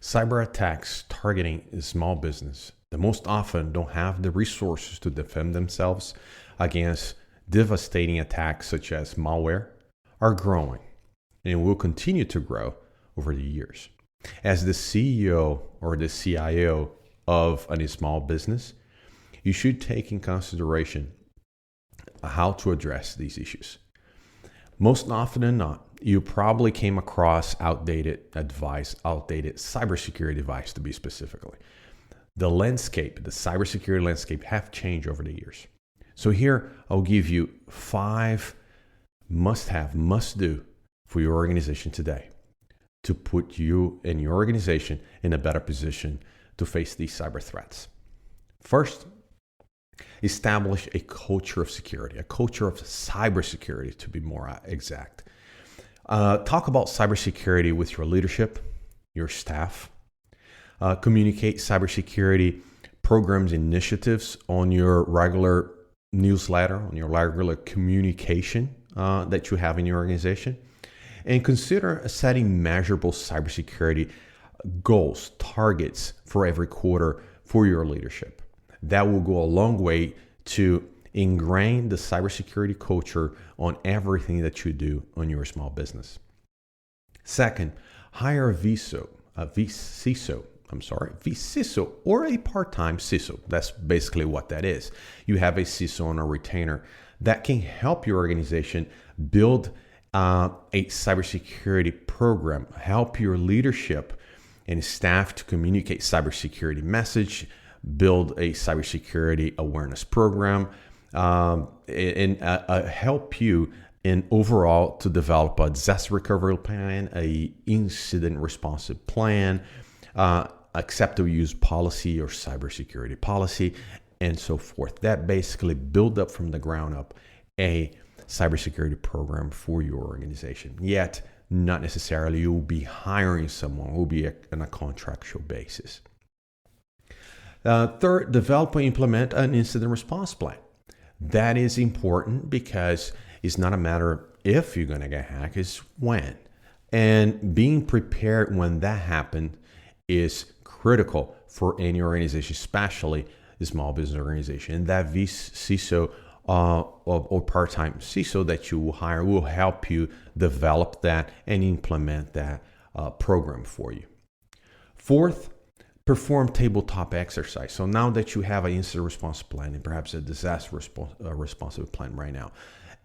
Cyber attacks targeting a small business that most often don't have the resources to defend themselves against devastating attacks such as malware are growing and will continue to grow over the years. As the CEO or the CIO of a small business, you should take in consideration how to address these issues. Most often than not, you probably came across outdated advice, outdated cybersecurity advice to be specifically. The cybersecurity landscape have changed over the years. So here I'll give you 5 must-do for your organization today to put you and your organization in a better position to face these cyber threats. First, establish a culture of security, a culture of cybersecurity to be more exact. Talk about cybersecurity with your leadership, your staff. Communicate cybersecurity programs, initiatives on your regular newsletter, on your regular communication that you have in your organization. And consider setting measurable cybersecurity goals, targets for every quarter for your leadership. That will go a long way to ingrain the cybersecurity culture on everything that you do on your small business. Second, hire a vCISO, or a part-time CISO. That's basically what that is. You have a CISO on a retainer that can help your organization build a cybersecurity program, help your leadership and staff to communicate cybersecurity message, build a cybersecurity awareness program, and help you in overall to develop a disaster recovery plan, a incident responsive plan, acceptable use policy or cybersecurity policy, and so forth. That basically build up from the ground up a cybersecurity program for your organization. Yet, not necessarily you'll be hiring someone who will be on a contractual basis. Third, develop and implement an incident response plan. That is important because it's not a matter of if you're going to get hacked, it's when. And being prepared when that happens is critical for any organization, especially a small business organization. And that vCISO or part-time CISO that you will hire will help you develop that and implement that program for you. Fourth, perform tabletop exercise. So now that you have an incident response plan and perhaps a disaster responsive plan right now,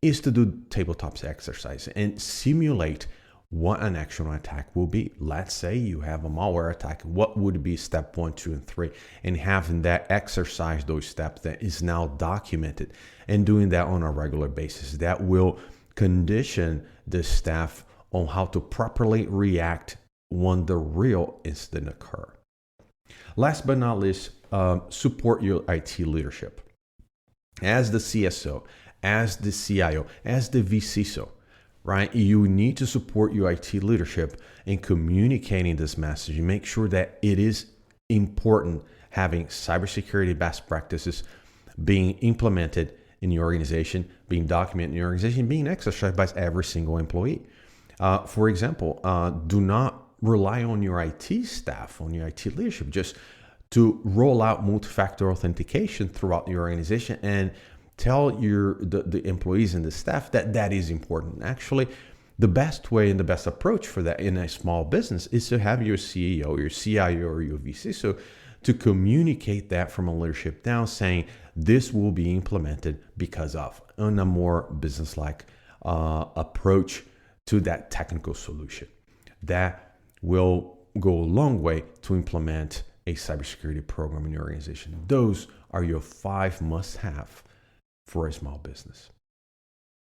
is to do tabletop exercise and simulate what an actual attack will be. Let's say you have a malware attack. What would be step 1, 2, and 3? And having that exercise, those steps that is now documented and doing that on a regular basis. That will condition the staff on how to properly react when the real incident occurs. Last but not least, support your IT leadership. As the CSO, as the CIO, as the vCISO, right? You need to support your IT leadership in communicating this message. Make sure that it is important having cybersecurity best practices being implemented in your organization, being documented in your organization, being exercised by every single employee. For example, do not rely on your IT staff, on your IT leadership, just to roll out multi-factor authentication throughout your organization and tell the employees and the staff that that is important. Actually, the best way and the best approach for that in a small business is to have your CEO, your CIO, or your vCISO to communicate that from a leadership down, saying this will be implemented because of, in a more business-like approach to that technical solution. That will go a long way to implement a cybersecurity program in your organization. Those are your 5 must-have for a small business.